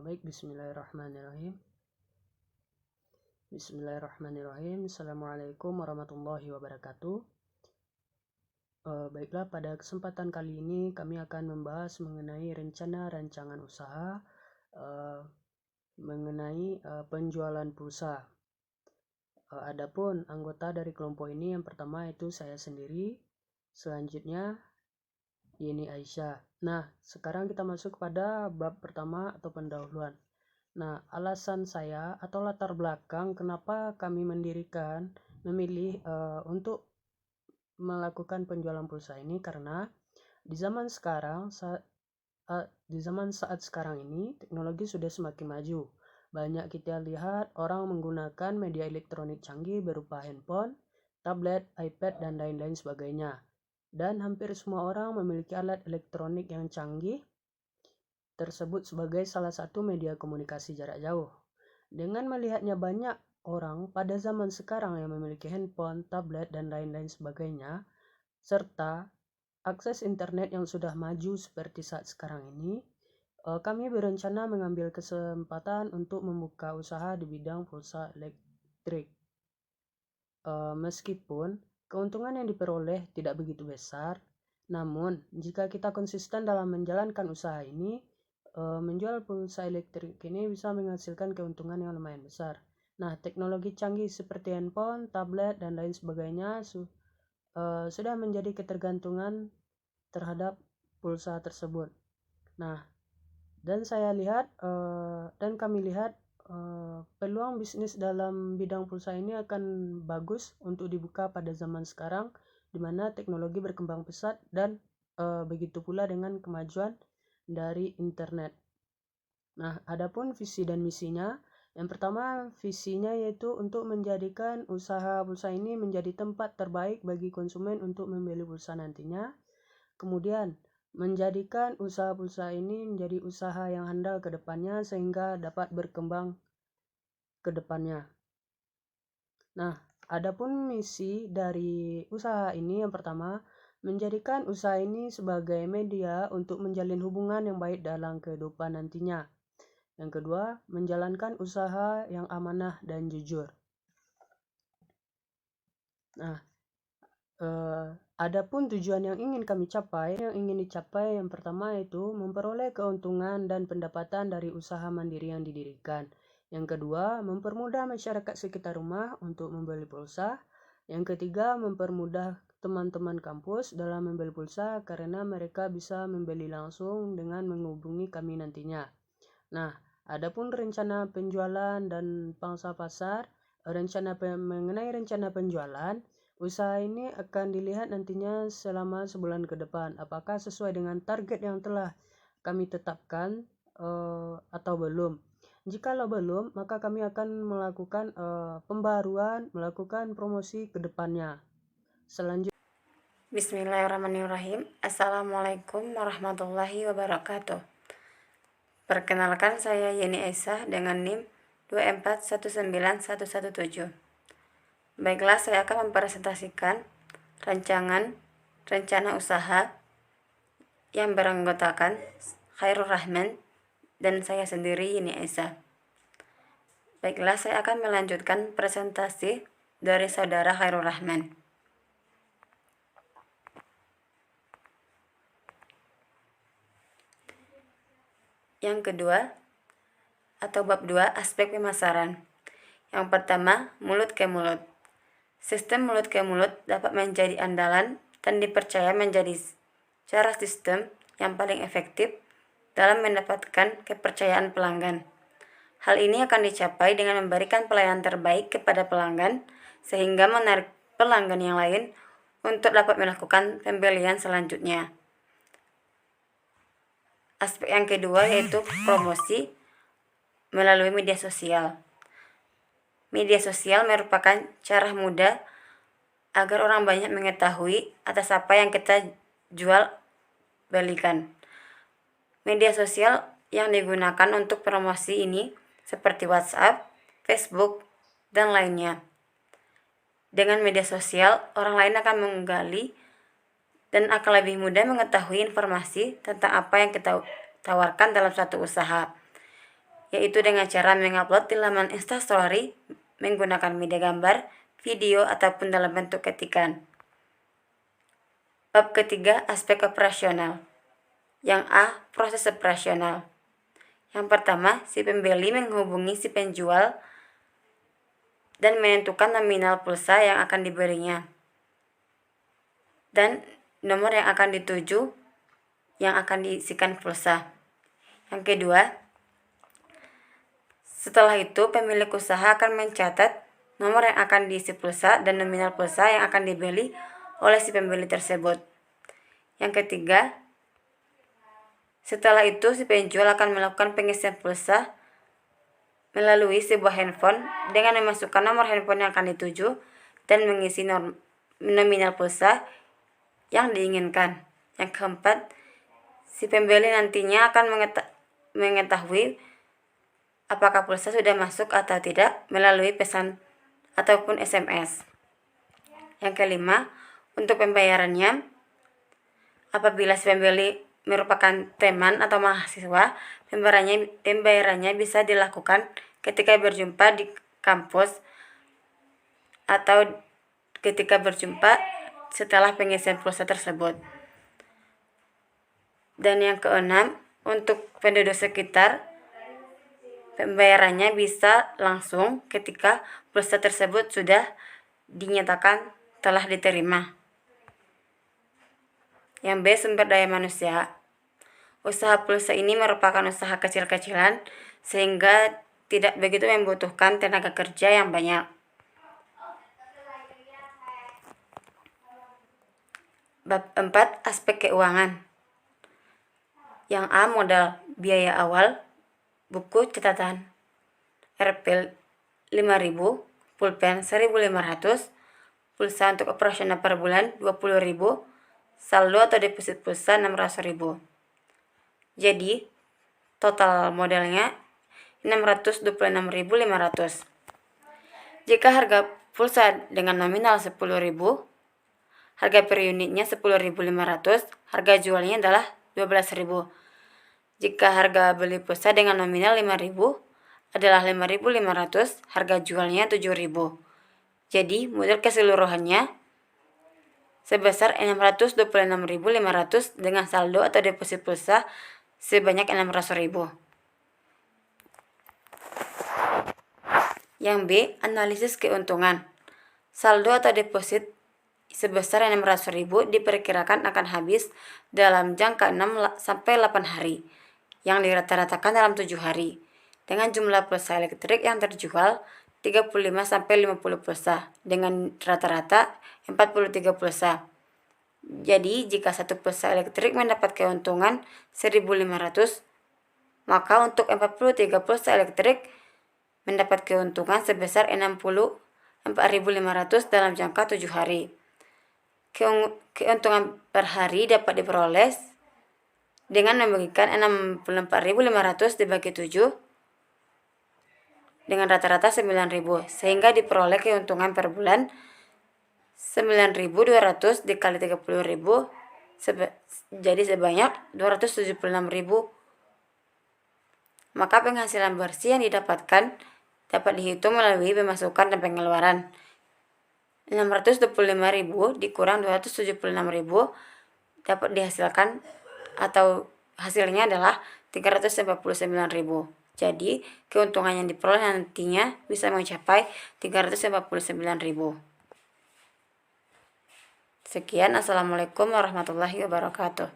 Bismillahirrahmanirrahim. Assalamualaikum warahmatullahi wabarakatuh. Baiklah, pada kesempatan kali ini kami akan membahas mengenai rencana rancangan usaha mengenai penjualan pulsa. Adapun anggota dari kelompok ini, yang pertama itu saya sendiri, selanjutnya Yeni Aisyah. Nah, sekarang kita masuk pada bab pertama atau pendahuluan. Nah, alasan saya atau latar belakang kenapa kami memilih untuk melakukan penjualan pulsa ini, karena di zaman saat sekarang ini teknologi sudah semakin maju. Banyak kita lihat orang menggunakan media elektronik canggih berupa handphone, tablet, iPad, dan lain-lain sebagainya. Dan hampir semua orang memiliki alat elektronik yang canggih tersebut sebagai salah satu media komunikasi jarak jauh. Dengan melihatnya banyak orang pada zaman sekarang yang memiliki handphone, tablet, dan lain-lain sebagainya, serta akses internet yang sudah maju seperti saat sekarang ini, kami berencana mengambil kesempatan untuk membuka usaha di bidang pulsa elektrik. Meskipun keuntungan yang diperoleh tidak begitu besar, namun jika kita konsisten dalam menjalankan usaha ini, menjual pulsa elektrik ini bisa menghasilkan keuntungan yang lumayan besar. Nah, teknologi canggih seperti handphone, tablet, dan lain sebagainya sudah menjadi ketergantungan terhadap pulsa tersebut. Nah, dan kami lihat peluang bisnis dalam bidang pulsa ini akan bagus untuk dibuka pada zaman sekarang, di mana teknologi berkembang pesat dan begitu pula dengan kemajuan dari internet. Nah, adapun visi dan misinya, yang pertama visinya yaitu untuk menjadikan usaha pulsa ini menjadi tempat terbaik bagi konsumen untuk membeli pulsa nantinya. Kemudian menjadikan usaha pulsa ini menjadi usaha yang handal ke depannya sehingga dapat berkembang ke depannya. Nah, adapun misi dari usaha ini, yang pertama, menjadikan usaha ini sebagai media untuk menjalin hubungan yang baik dalam kehidupan nantinya. Yang kedua, menjalankan usaha yang amanah dan jujur. Nah, adapun tujuan yang ingin dicapai, yang pertama itu memperoleh keuntungan dan pendapatan dari usaha mandiri yang didirikan. Yang kedua, mempermudah masyarakat sekitar rumah untuk membeli pulsa. Yang ketiga, mempermudah teman-teman kampus dalam membeli pulsa karena mereka bisa membeli langsung dengan menghubungi kami nantinya. Nah, adapun rencana penjualan dan pangsa pasar, mengenai rencana penjualan, usaha ini akan dilihat nantinya selama sebulan ke depan, apakah sesuai dengan target yang telah kami tetapkan atau belum. Jikalau belum, maka kami akan melakukan pembaruan, melakukan promosi ke depannya. Selanjutnya, Bismillahirrahmanirrahim. Assalamualaikum warahmatullahi wabarakatuh. Perkenalkan, saya Yeni Aisyah dengan NIM 2419117. Baiklah, saya akan mempresentasikan rencana usaha yang beranggotakan Khairul Rahman dan saya sendiri, Yeni Aisyah. Baiklah, saya akan melanjutkan presentasi dari saudara Khairul Rahman. Yang kedua, atau bab 2, aspek pemasaran. Yang pertama, mulut ke mulut. Sistem mulut ke mulut dapat menjadi andalan dan dipercaya menjadi cara sistem yang paling efektif dalam mendapatkan kepercayaan pelanggan. Hal ini akan dicapai dengan memberikan pelayanan terbaik kepada pelanggan sehingga menarik pelanggan yang lain untuk dapat melakukan pembelian selanjutnya. Aspek yang kedua yaitu promosi melalui media sosial. Media sosial merupakan cara mudah agar orang banyak mengetahui atas apa yang kita jual belikan. Media sosial yang digunakan untuk promosi ini seperti WhatsApp, Facebook, dan lainnya. Dengan media sosial, orang lain akan menggali dan akan lebih mudah mengetahui informasi tentang apa yang kita tawarkan dalam suatu usaha. yaitu dengan cara mengupload di laman Instastory menggunakan media gambar, video, ataupun dalam bentuk ketikan. Bab ketiga, aspek operasional. Yang A, proses operasional. Yang pertama, si pembeli menghubungi si penjual dan menentukan nominal pulsa yang akan diberinya dan nomor yang akan dituju yang akan diisikan pulsa. Yang kedua, setelah itu pemilik usaha akan mencatat nomor yang akan diisi pulsa dan nominal pulsa yang akan dibeli oleh si pembeli tersebut. Yang ketiga, setelah itu si penjual akan melakukan pengisian pulsa melalui sebuah handphone dengan memasukkan nomor handphone yang akan dituju dan mengisi nominal pulsa yang diinginkan. Yang keempat, si pembeli nantinya akan mengetahui apakah pulsa sudah masuk atau tidak melalui pesan ataupun SMS. Yang kelima, untuk pembayarannya, apabila si pembeli merupakan teman atau mahasiswa, pembayarannya bisa dilakukan ketika berjumpa di kampus atau ketika berjumpa setelah pengisian pulsa tersebut. Dan yang keenam, untuk penduduk sekitar, pembayarannya bisa langsung ketika pulsa tersebut sudah dinyatakan telah diterima. Yang B, sumber daya manusia. Usaha pulsa ini merupakan usaha kecil-kecilan sehingga tidak begitu membutuhkan tenaga kerja yang banyak. Bab 4, aspek keuangan. Yang A, modal, biaya awal, buku catatan, Rp 5.000, pulpen 1.500, pulsa untuk operasional per bulan 20.000, saldo atau deposit pulsa 600.000. Jadi, total modalnya 626.500. Jika harga pulsa dengan nominal 10.000, harga per unitnya 10.500, harga jualnya adalah 12.000. Jika harga beli pulsa dengan nominal 5.000 adalah 5.500, harga jualnya 7.000. Jadi, modal keseluruhannya sebesar 626.500 dengan saldo atau deposit pulsa sebanyak 600.000. Yang B, analisis keuntungan. Saldo atau deposit sebesar 600.000 diperkirakan akan habis dalam jangka 6 sampai 8 hari, yang dirata-ratakan dalam 7 hari, dengan jumlah pulsa elektrik yang terjual 35 sampai 50 pulsa, dengan rata-rata 43 pulsa. Jadi, jika satu pulsa elektrik mendapat keuntungan 1.500, maka untuk 43 pulsa elektrik mendapat keuntungan sebesar 64.500 dalam jangka 7 hari. Keuntungan per hari dapat diperoleh dengan membagikan 64.500 dibagi 7 dengan rata-rata 9.000, sehingga diperoleh keuntungan per bulan 9.200 dikali 30.000, jadi sebanyak 276.000. Maka penghasilan bersih yang didapatkan dapat dihitung melalui pemasukan dan pengeluaran. 625.000 dikurang 276.000 dapat dihasilkan atau hasilnya adalah 349.000. Jadi, keuntungan yang diperoleh nantinya bisa mencapai 349.000. Sekian, Assalamualaikum warahmatullahi wabarakatuh.